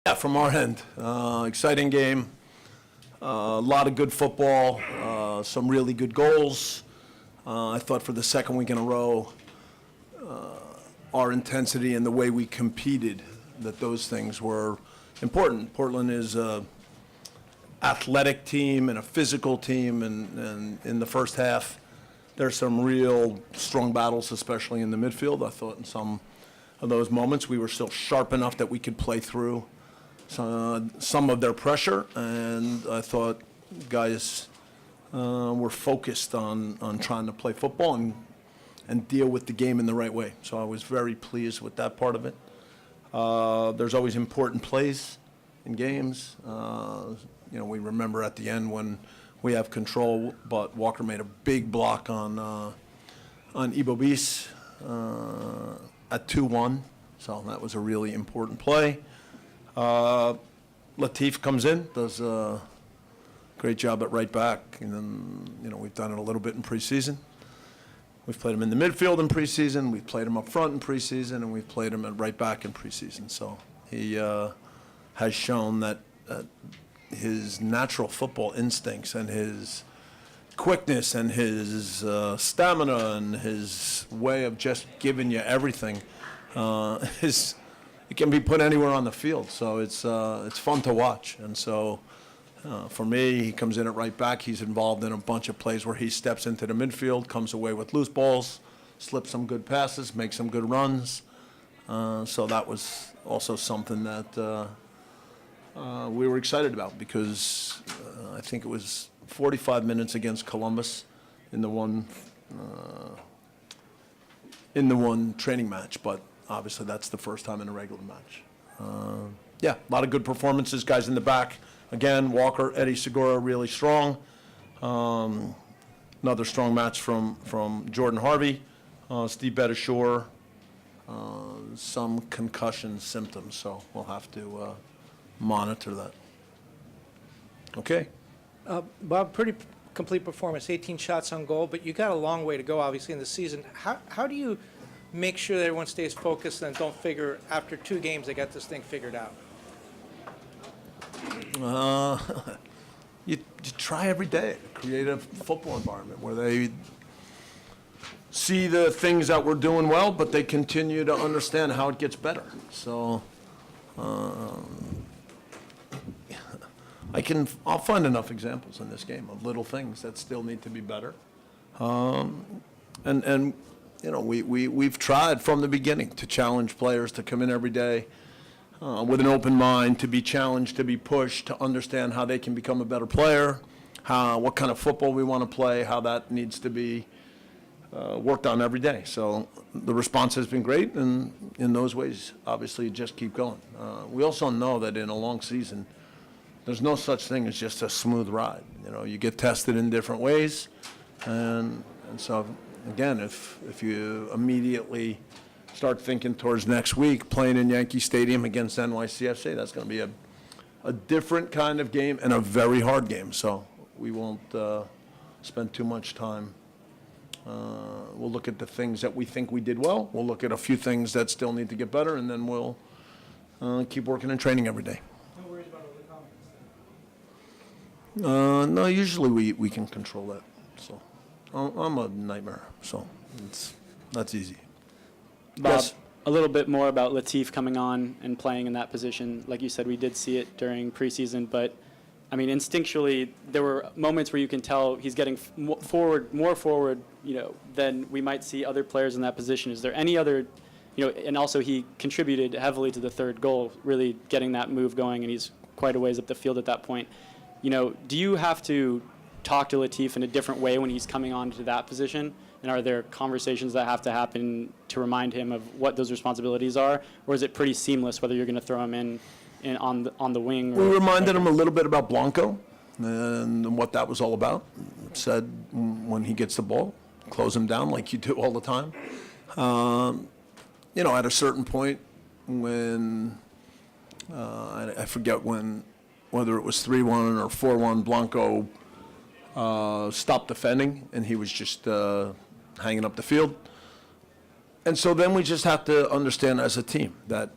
Yeah, from our end, exciting game, a lot of good football, some really good goals. I thought for the second week in a row, our intensity and the way we competed, that those things were important. Portland is an athletic team and a physical team, and in the first half, there's some real strong battles, especially in the midfield. I thought in some of those moments we were still sharp enough that we could play through some of their pressure, and I thought guys were focused on trying to play football and deal with the game in the right way. So I was very pleased with that part of it. There's always important plays in games. We remember at the end when we have control, but Walker made a big block on Ibo Bis at 2-1, so that was a really important play. Latif comes in, does a great job at right back, and then we've done it a little bit in preseason. We've played him in the midfield in preseason, we've played him up front in preseason, and we've played him at right back in preseason. So he has shown that his natural football instincts and his quickness and his stamina and his way of just giving you everything it can be put anywhere on the field. So it's fun to watch. And so for me, he comes in at right back. He's involved in a bunch of plays where he steps into the midfield, comes away with loose balls, slips some good passes, makes some good runs. So that was also something that we were excited about, because I think it was 45 minutes against Columbus in the one training match, but obviously that's the first time in a regular match. Yeah, a lot of good performances, guys in the back. Again, Walker, Eddie Segura really strong. Another strong match from Jordan Harvey. Steve Betashore, some concussion symptoms, so we'll have to monitor that. Okay. Bob, pretty complete performance, 18 shots on goal, but you got a long way to go, obviously, in the season. How do you make sure that everyone stays focused and don't figure after 2 games they got this thing figured out? You try every day to create a football environment where they see the things that we're doing well, but they continue to understand how it gets better. So I'll find enough examples in this game of little things that still need to be better. We've tried from the beginning to challenge players to come in every day with an open mind, to be challenged, to be pushed, to understand how they can become a better player, what kind of football we want to play, how that needs to be worked on every day. So the response has been great, and in those ways, obviously, just keep going. We also know that in a long season, there's no such thing as just a smooth ride. You get tested in different ways, and so again, if you immediately start thinking towards next week, playing in Yankee Stadium against NYCFC, that's going to be a different kind of game and a very hard game. So we won't spend too much time. We'll look at the things that we think we did well. We'll look at a few things that still need to get better, and then we'll keep working and training every day. No worries about overcoming? No, usually we can control that. So I'm a nightmare, so that's easy. Bob, Yes. a little bit more about Latif coming on and playing in that position. Like you said, we did see it during preseason, but I mean, instinctually, there were moments where you can tell he's getting more forward, than we might see other players in that position. Is there any other, and also he contributed heavily to the third goal, really getting that move going, and he's quite a ways up the field at that point. Do you have to talk to Latif in a different way when he's coming on to that position? And are there conversations that have to happen to remind him of what those responsibilities are? Or is it pretty seamless whether you're going to throw him in on the wing? We reminded him a little bit about Blanco and what that was all about. Said when he gets the ball, close him down like you do all the time. At a certain point when, I forget whether it was 3-1 or 4-1, Blanco stopped defending, and he was just hanging up the field. And so then we just have to understand as a team that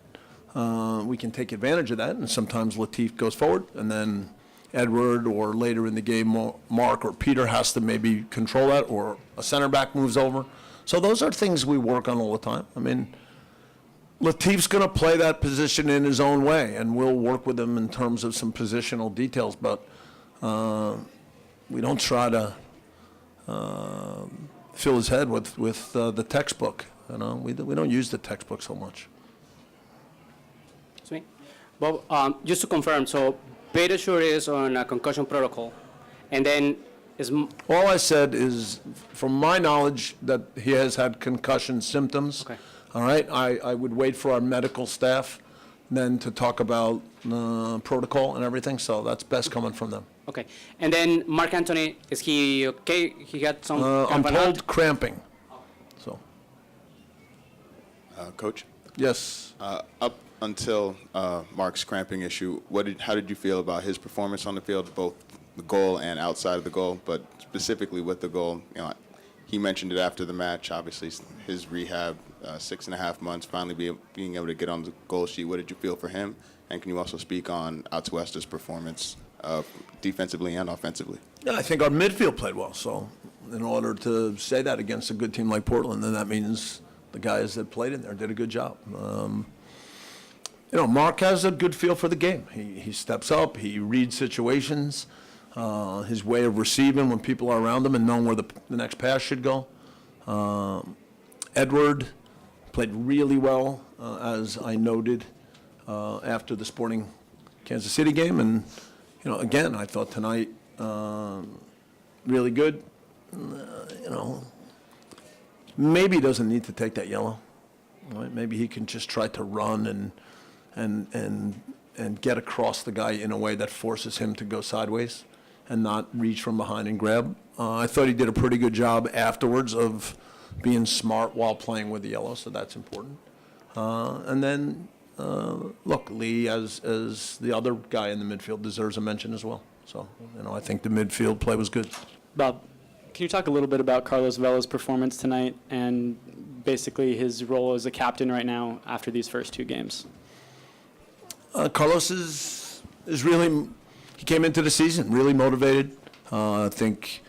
we can take advantage of that, and sometimes Latif goes forward, and then Edward, or later in the game, Marc or Peter has to maybe control that, or a center back moves over. So those are things we work on all the time. I mean, Latif's going to play that position in his own way, and we'll work with him in terms of some positional details, but we don't try to fill his head with the textbook. You know, we don't use the textbook so much. Sweet. Bob, just to confirm, so Beitashour is on a concussion protocol, and then All I said is, from my knowledge, that he has had concussion symptoms. Okay. All right, I would wait for our medical staff then to talk about protocol and everything, so that's best coming from them. okay, and then Marc Anthony, is he okay? He got some. I'm told cramping, so, Coach, yes. up until Mark's cramping issue, how did you feel about his performance on the field, both the goal and outside of the goal, but specifically with the goal? You know, he mentioned it after the match. Obviously, his rehab, 6.5 months, finally being able to get on the goal sheet. What did you feel for him? And can you also speak on Atuesta's performance defensively and offensively? Yeah, I think our midfield played well, so in order to say that against a good team like Portland, then that means the guys that played in there did a good job. You know, Marc has a good feel for the game. He steps up, he reads situations, his way of receiving when people are around him and knowing where the next pass should go. Edward played really well, as I noted, after the Sporting Kansas City game. And, you know, again, I thought tonight really good. You know, maybe he doesn't need to take that yellow. Right? Maybe he can just try to run and get across the guy in a way that forces him to go sideways and not reach from behind and grab. I thought he did a pretty good job afterwards of being smart while playing with the yellow, so that's important. And then, look, Lee, as the other guy in the midfield, deserves a mention as well. So, you know, I think the midfield play was good. Bob, can you talk a little bit about Carlos Vela's performance tonight and basically his role as a captain right now after these first two games? Carlos is really, he came into the season really motivated. I think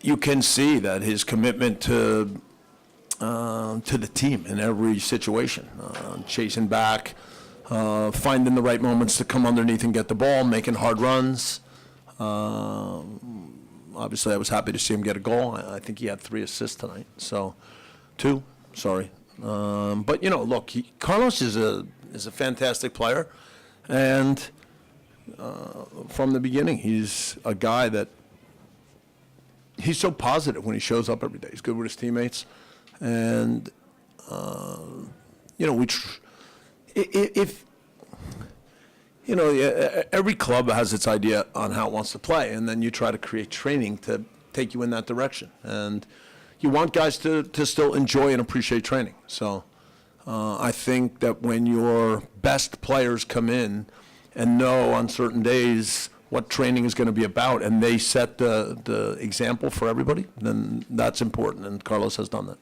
you can see that his commitment to the team in every situation, chasing back, finding the right moments to come underneath and get the ball, making hard runs. Obviously, I was happy to see him get a goal. I think he had 3 assists tonight. So, 2, sorry. But, you know, look, Carlos is a fantastic player. And from the beginning, he's a guy that he's so positive when he shows up every day. He's good with his teammates. And, you know, you know, every club has its idea on how it wants to play, and then you try to create training to take you in that direction. And you want guys to still enjoy and appreciate training. So I think that when your best players come in and know on certain days what training is going to be about, and they set the example for everybody, then that's important, and Carlos has done that.